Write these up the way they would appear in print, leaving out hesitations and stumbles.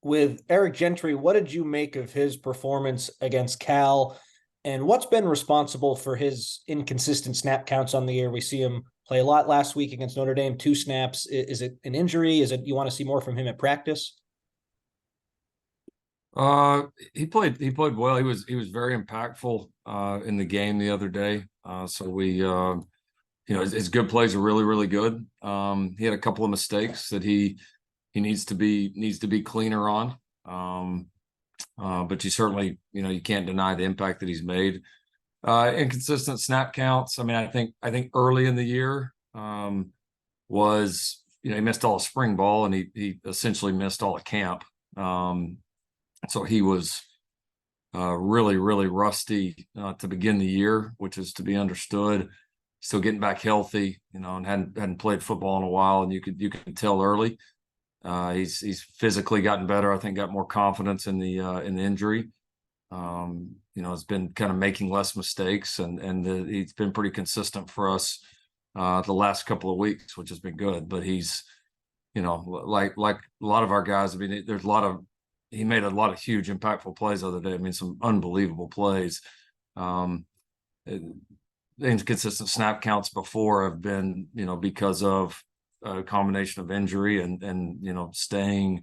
with Eric Gentry, what did you make of his performance against Cal? And what's been responsible for his inconsistent snap counts on the year? We see him play a lot last week against Notre Dame, 2 snaps. Is it an injury? Is it you want to see more from him at practice? He played well. He was very impactful in the game the other day. So his good plays are really, really good. He had a couple of mistakes that he needs to be cleaner on. But you certainly, you can't deny the impact that he's made. Inconsistent snap counts. I mean, I think early in the year was, he missed all of spring ball and he essentially missed all of camp. So he was really, really rusty to begin the year, which is to be understood. Still getting back healthy, and hadn't played football in a while, and you could tell early. He's physically gotten better. I think got more confidence in the injury. Has been kind of making less mistakes, and he's been pretty consistent for us the last couple of weeks, which has been good. But he's, like a lot of our guys. I mean, he made a lot of huge, impactful plays the other day. I mean, some unbelievable plays. The inconsistent snap counts before have been, because of a combination of injury and staying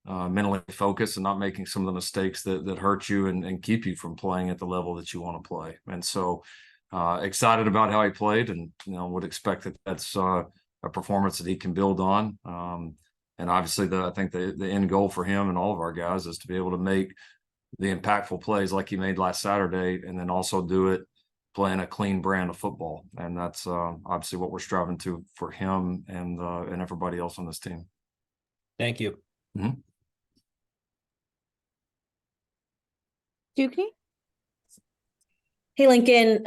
mentally focused and not making some of the mistakes that hurt you and keep you from playing at the level that you want to play. And so excited about how he played, and would expect that's a performance that he can build on. And obviously, I think the end goal for him and all of our guys is to be able to make the impactful plays like he made last Saturday, and then also do it playing a clean brand of football. And that's obviously what we're striving to for him and everybody else on this team. Thank you. Mm-hmm. Dukney? Hey, Lincoln.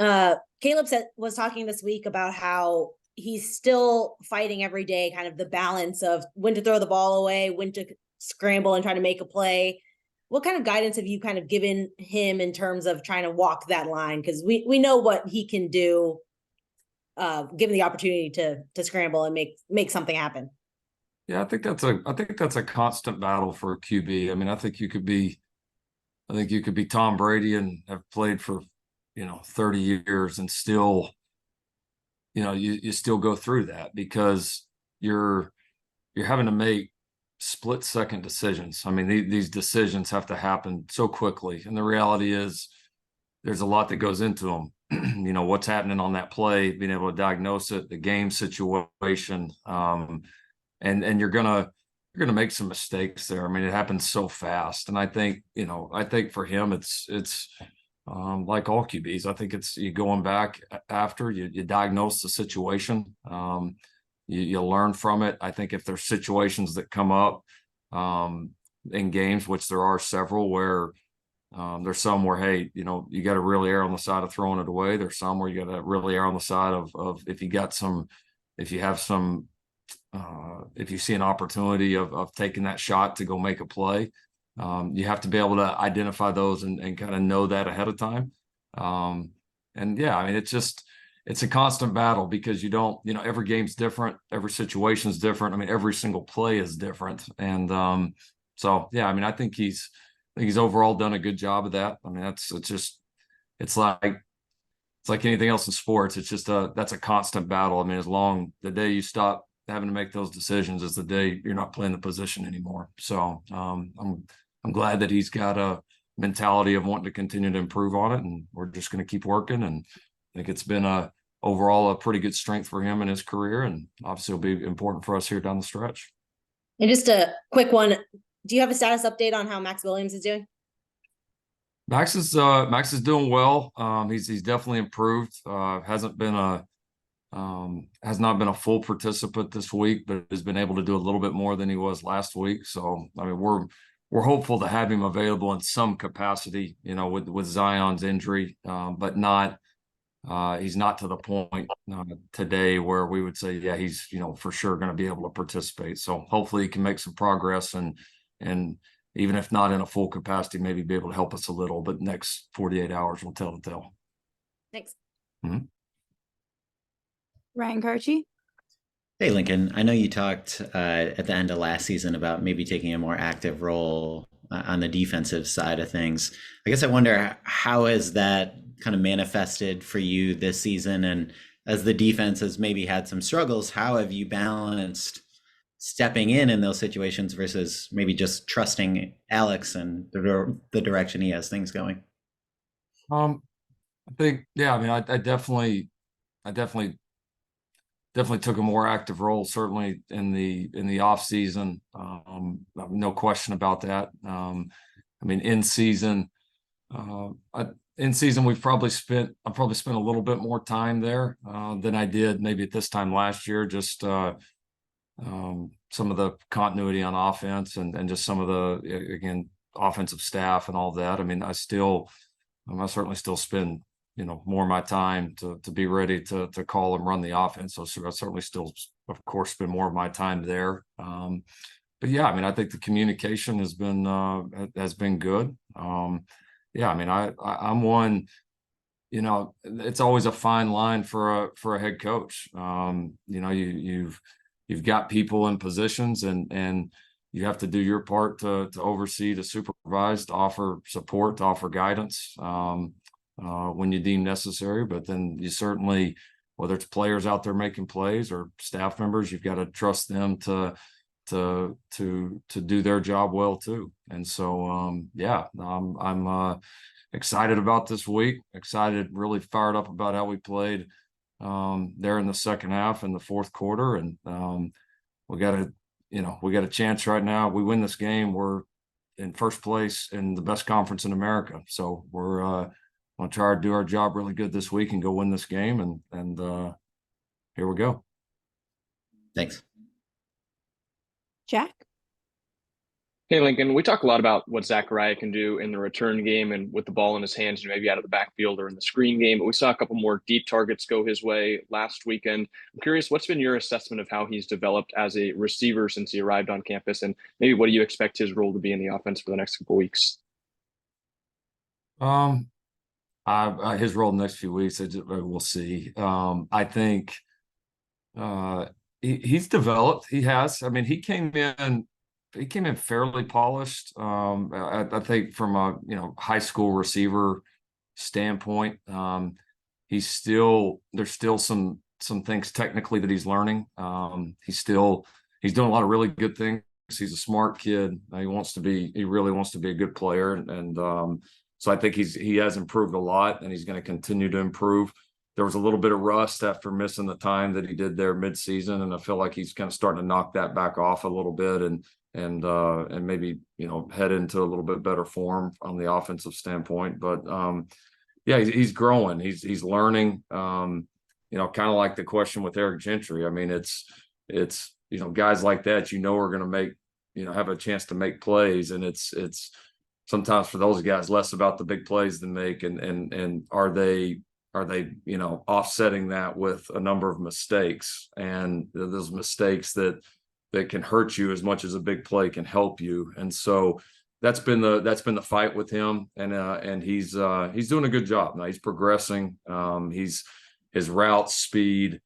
Caleb was talking this week about how he's still fighting every day, kind of the balance of when to throw the ball away, when to scramble and try to make a play. What kind of guidance have you kind of given him in terms of trying to walk that line? Because we know what he can do, given the opportunity to scramble and make something happen. Yeah, I think that's a constant battle for a QB. I mean, I think you could be Tom Brady and have played for 30 years and still, you still go through that because you're having to make split-second decisions. I mean, these decisions have to happen so quickly, and the reality is there's a lot that goes into them. What's happening on that play, being able to diagnose it, the game situation, and you're gonna make some mistakes there. I mean, it happens so fast, and I think for him, it's like all QBs. I think it's you going back after you diagnose the situation. You learn from it. I think if there's situations that come up in games, which there are several, where there's some where, hey, you got to really err on the side of throwing it away. There's some where you got to really err on the side of if you see an opportunity of taking that shot to go make a play. You have to be able to identify those and kind of know that ahead of time. And yeah, I mean, it's a constant battle because you don't, every game's different. Every situation's different. I mean, every single play is different. And so, yeah, I mean, I think he's overall done a good job of that. I mean, it's like anything else in sports. It's just that's a constant battle. I mean, the day you stop having to make those decisions is the day you're not playing the position anymore. So I'm glad that he's got a mentality of wanting to continue to improve on it, and we're just going to keep working. And I think it's been overall a pretty good strength for him in his career, and obviously it'll be important for us here down the stretch. And just a quick one, do you have a status update on how Max Williams is doing? Max is doing well. He's definitely improved. Has not been a full participant this week, but has been able to do a little bit more than he was last week. So I mean, we're hopeful to have him available in some capacity, with Zion's injury, but not. He's not to the point today where we would say, yeah, he's for sure going to be able to participate. So hopefully he can make some progress, and even if not in a full capacity, maybe be able to help us a little. But next 48 hours will tell the tale. Thanks. Mm-hmm. Ryan Karchi. Hey, Lincoln. I know you talked at the end of last season about maybe taking a more active role on the defensive side of things. I guess I wonder how has that kind of manifested for you this season? And as the defense has maybe had some struggles, how have you balanced stepping in those situations versus maybe just trusting Alex and the direction he has things going? I think, yeah, I mean, I definitely took a more active role, certainly in the off season. No question about that. I mean, in season, uh, I, in season, I probably spent a little bit more time there than I did maybe at this time last year. Just some of the continuity on offense and just some of the again offensive staff and all that. I mean, I certainly still spend more of my time to be ready to call and run the offense. So I certainly still, of course, spend more of my time there. But yeah, I mean, I think the communication has been good. Yeah, I mean, I'm one. It's always a fine line for a head coach. You've got people in positions and you have to do your part to oversee, to supervise, to offer support, to offer guidance when you deem necessary. But then you certainly, whether it's players out there making plays or staff members, you've got to trust them to do their job well too. And so yeah, I'm excited about this week. Excited, really fired up about how we played there in the second half and the fourth quarter. And we got a chance right now. We win this game, we're in first place in the best conference in America. So we're going to try to do our job really good this week and go win this game. And here we go. Thanks. Jack? Hey, Lincoln, we talk a lot about what Zachariah can do in the return game and with the ball in his hands, maybe out of the backfield or in the screen game. But we saw a couple more deep targets go his way last weekend. I'm curious, what's been your assessment of how he's developed as a receiver since he arrived on campus? And maybe what do you expect his role to be in the offense for the next couple of weeks? His role in the next few weeks, we'll see. I think he's developed. He has. I mean, he came in fairly polished. I think from a high school receiver standpoint, there's still some things technically that he's learning. He's doing a lot of really good things. He's a smart kid. He really wants to be a good player, and so I think he has improved a lot, and he's going to continue to improve. There was a little bit of rust after missing the time that he did there midseason, and I feel like he's kind of starting to knock that back off a little bit, and maybe head into a little bit better form on the offensive standpoint. But yeah, he's growing. He's learning. Kind of like the question with Eric Gentry. I mean, it's guys like that are going to make have a chance to make plays, and it's sometimes for those guys less about the big plays than make, and are they offsetting that with a number of mistakes, and those mistakes that can hurt you as much as a big play can help you. And so that's been the fight with him, and he's doing a good job. Now he's progressing. His route speed,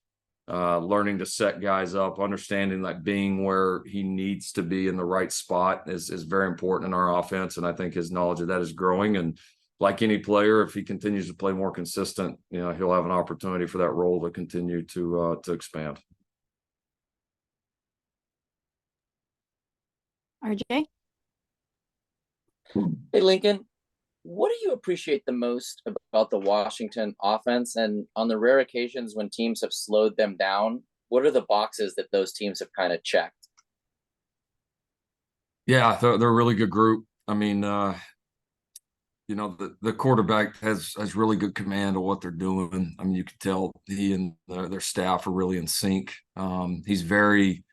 learning to set guys up, understanding that being where he needs to be in the right spot is very important in our offense. And I think his knowledge of that is growing. And like any player, if he continues to play more consistent, he'll have an opportunity for that role to continue to expand. RJ? Hey, Lincoln, what do you appreciate the most about the Washington offense? And on the rare occasions when teams have slowed them down, what are the boxes that those teams have kind of checked? Yeah, they're a really good group. I mean, the quarterback has really good command of what they're doing. I mean, you can tell he and their staff are really in sync. He's very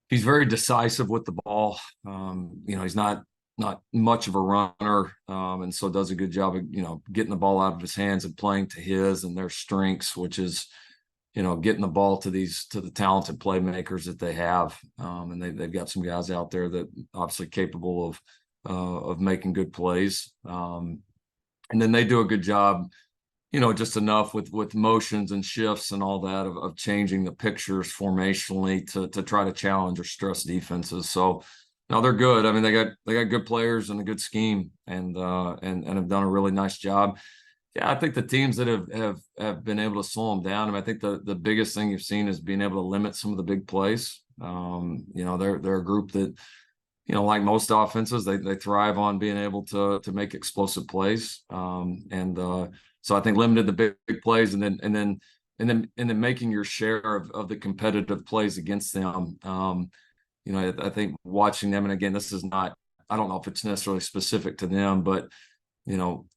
decisive with the ball. He's not much of a runner, and so does a good job of getting the ball out of his hands and playing to his and their strengths, which is getting the ball to the talented playmakers that they have, and they've got some guys out there that obviously capable of making good plays, and then they do a good job just enough with motions and shifts and all that of changing the pictures formationally to try to challenge or stress defenses. So no, they're good. I mean, they got good players and a good scheme, and have done a really nice job. Yeah, I think the teams that have been able to slow them down. I mean, I think the biggest thing you've seen is being able to limit some of the big plays. They're a group that, like most offenses, they thrive on being able to make explosive plays. So I think limited the big plays, and then making your share of the competitive plays against them. I think watching them, and again, this is not, I don't know if it's necessarily specific to them, but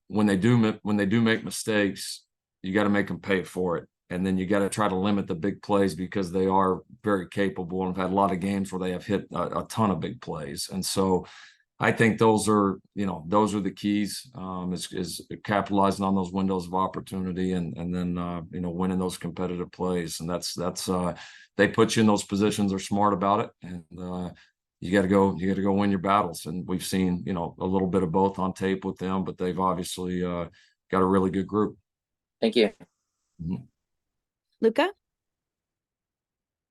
when they do make mistakes, you got to make them pay for it. And then you got to try to limit the big plays, because they are very capable and have had a lot of games where they have hit a ton of big plays. And so I think those are the keys, is capitalizing on those windows of opportunity, and then winning those competitive plays. And that's they put you in those positions, they're smart about it, and you got to go win your battles. And we've seen a little bit of both on tape with them, but they've obviously got a really good group. Thank you. Mhm. Luca?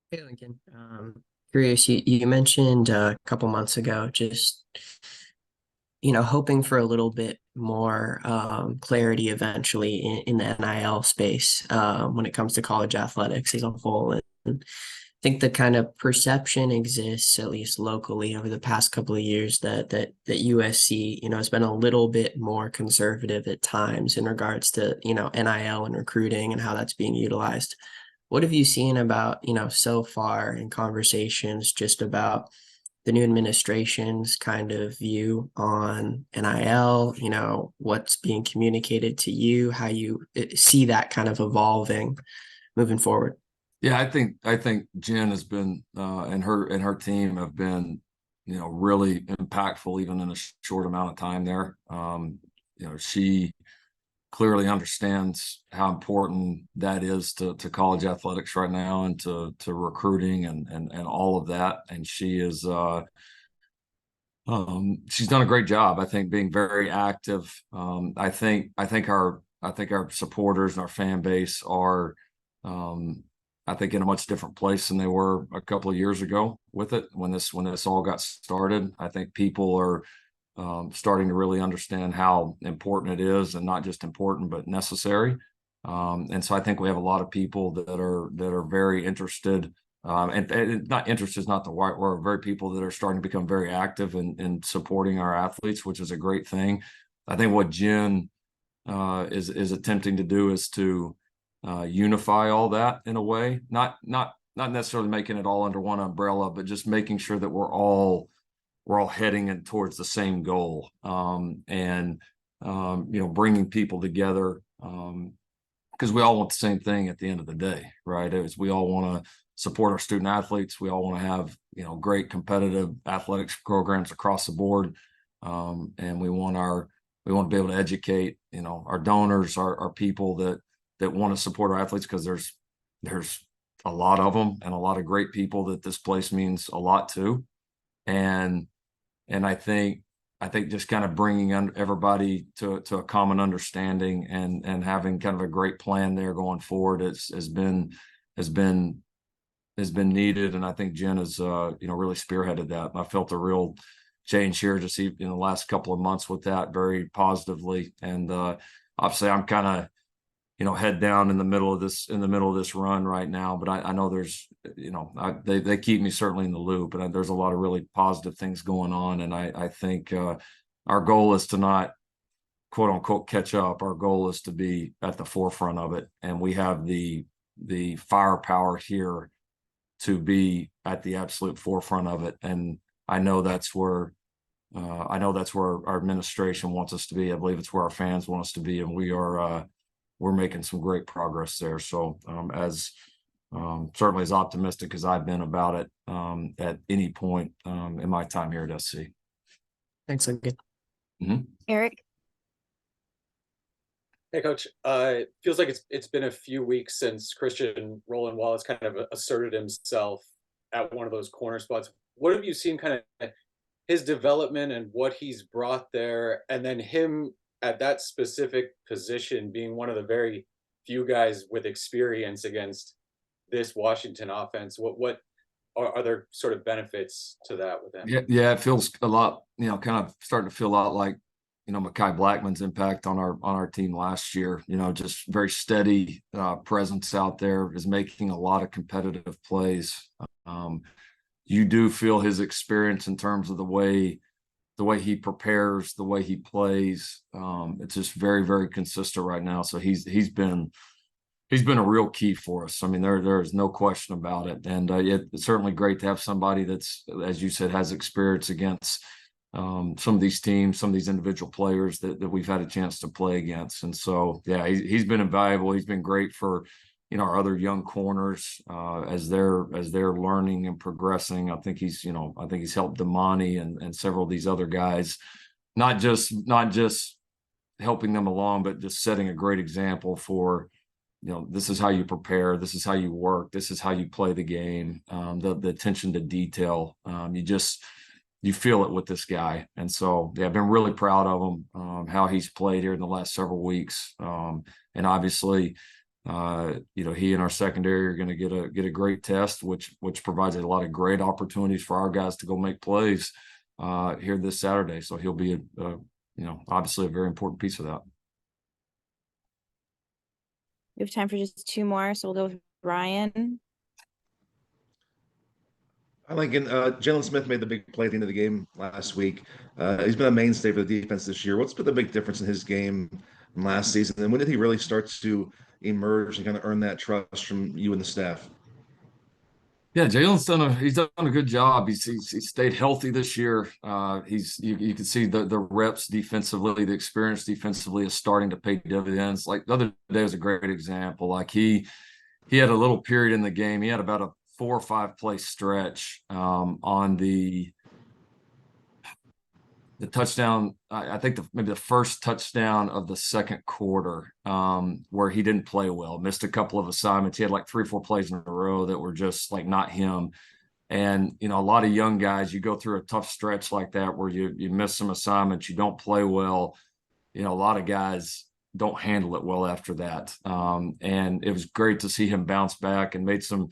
Hey, Lincoln. Curious, you mentioned a couple months ago just, hoping for a little bit more clarity eventually in the NIL space when it comes to college athletics as a whole. And I think the kind of perception exists, at least locally, over the past couple of years that USC, has been a little bit more conservative at times in regards to, NIL and recruiting and how that's being utilized. What have you seen about, so far in conversations just about the new administration's kind of view on NIL, what's being communicated to you, how you see that kind of evolving moving forward? Yeah, I think Jen has been and her team have been, really impactful even in a short amount of time there. She clearly understands how important that is to college athletics right now, and to recruiting and all of that. And she is she's done a great job, I think, being very active. I think our supporters and our fan base are I think in a much different place than they were a couple of years ago with it, when this all got started. I think people are starting to really understand how important it is, and not just important, but necessary. And so I think we have a lot of people that are very interested, and not interested is not the right word, very people that are starting to become very active in supporting our athletes, which is a great thing. I think what Jen is attempting to do is to unify all that in a way, not necessarily making it all under one umbrella, but just making sure that we're all heading in towards the same goal, and bringing people together, because we all want the same thing at the end of the day, right? We all want to support our student athletes. We all want to have great competitive athletics programs across the board, and we want to be able to educate our donors, our people that want to support our athletes, because there's a lot of them, and a lot of great people that this place means a lot to. And I think just kind of bringing everybody to a common understanding, and having kind of a great plan there going forward has been needed. And I think Jen has really spearheaded that. And I felt a real change here just in the last couple of months with that, very positively. And obviously I'm kind of head down in the middle of this run right now, but I know there's they keep me certainly in the loop, and there's a lot of really positive things going on. And I think our goal is to not quote unquote catch up. Our goal is to be at the forefront of it, and we have the firepower here to be at the absolute forefront of it. And I know that's where our administration wants us to be. I believe it's where our fans want us to be, and we're making some great progress there. So certainly as optimistic as I've been about it at any point in my time here at SC. Thanks, Lincoln. Mm-hmm. Eric? Hey, Coach. It feels like it's been a few weeks since Christian Roland Wallace kind of asserted himself at one of those corner spots. What have you seen kind of his development and what he's brought there, and then him at that specific position, being one of the very few guys with experience against this Washington offense, what are there sort of benefits to that with him? Yeah, it feels a lot, kind of starting to feel a lot like, Mekhi Blackman's impact on our team last year. Just very steady presence out there, is making a lot of competitive plays. You do feel his experience in terms of the way he prepares, the way he plays. It's just very, very consistent right now. So he's been a real key for us. I mean, there is no question about it. And it's certainly great to have somebody that's, as you said, has experience against some of these teams, some of these individual players that we've had a chance to play against. And so, yeah, he's been invaluable. He's been great for, our other young corners as they're learning and progressing. I think he's helped Damani and several of these other guys, not just helping them along, but just setting a great example for, this is how you prepare, this is how you work, this is how you play the game. The attention to detail, you feel it with this guy. And so, yeah, I've been really proud of him, how he's played here in the last several weeks. And obviously, he and our secondary are going to get a great test, which provides a lot of great opportunities for our guys to go make plays here this Saturday. So he'll be obviously a very important piece of that. We have time for just two more, so we'll go with Ryan. Hi, Lincoln. Jaylen Smith made the big play at the end of the game last week. He's been a mainstay for the defense this year. What's been the big difference in his game from last season? And when did he really start to emerge and kind of earn that trust from you and the staff? Yeah, Jaylen's done a good job. He's stayed healthy this year. You can see the reps defensively, the experience defensively is starting to pay dividends. Like the other day was a great example. Like he had a little period in the game. He had about a 4 or 5 play stretch on the touchdown. I think maybe the first touchdown of the second quarter where he didn't play well, missed a couple of assignments. He had like 3 or 4 plays in a row that were just like not him. And, a lot of young guys, you go through a tough stretch like that where you miss some assignments, you don't play well. A lot of guys don't handle it well after that. And it was great to see him bounce back and made some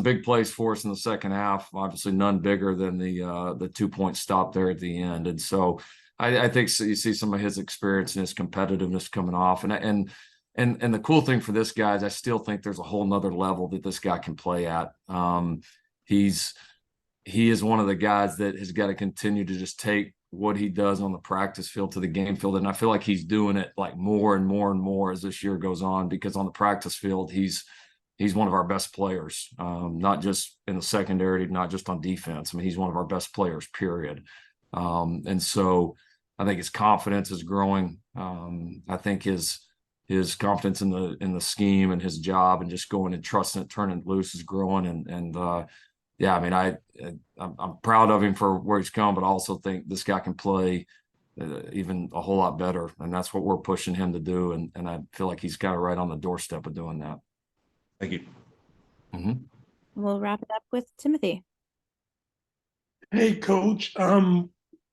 big plays for us in the second half. Obviously, none bigger than the 2-point stop there at the end. And so, I think you see some of his experience and his competitiveness coming off. And the cool thing for this guy is I still think there's a whole nother level that this guy can play at. He is one of the guys that has got to continue to just take what he does on the practice field to the game field. And I feel like he's doing it like more and more and more as this year goes on, because on the practice field, he's one of our best players, not just in the secondary, not just on defense. I mean, he's one of our best players, period. And so I think his confidence is growing. I think his confidence in the scheme and his job and just going and trusting it, turning it loose is growing. Yeah, I mean, I'm proud of him for where he's come, but I also think this guy can play even a whole lot better. And that's what we're pushing him to do. And I feel like he's kind of right on the doorstep of doing that. Thank you. Mm-hmm. We'll wrap it up with Timothy. Hey, Coach.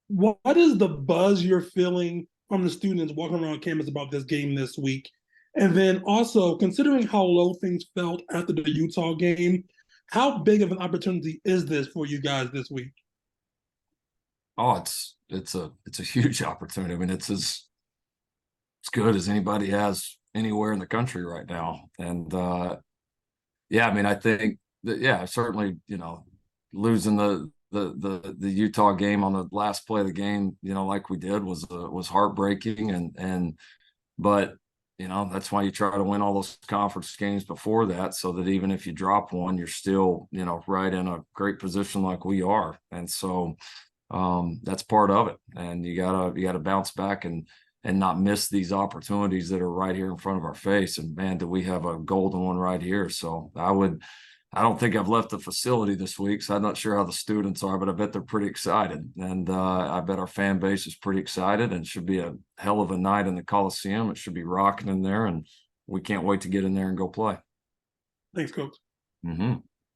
What is the buzz you're feeling from the students walking around campus about this game this week? And then also, considering how low things felt after the Utah game, how big of an opportunity is this for you guys this week? Oh, it's a huge opportunity. I mean, it's as good as anybody has anywhere in the country right now. And yeah, I mean, I think that, yeah, certainly, losing the Utah game on the last play of the game, like we did was heartbreaking. But that's why you try to win all those conference games before that, so that even if you drop one, you're still, right in a great position like we are. And so that's part of it. And you gotta bounce back and not miss these opportunities that are right here in front of our face. And man, do we have a golden one right here. So I don't think I've left the facility this week, so I'm not sure how the students are, but I bet they're pretty excited. And I bet our fan base is pretty excited, and it should be a hell of a night in the Coliseum. It should be rocking in there, and we can't wait to get in there and go play. Thanks, Coach. Mm-hmm.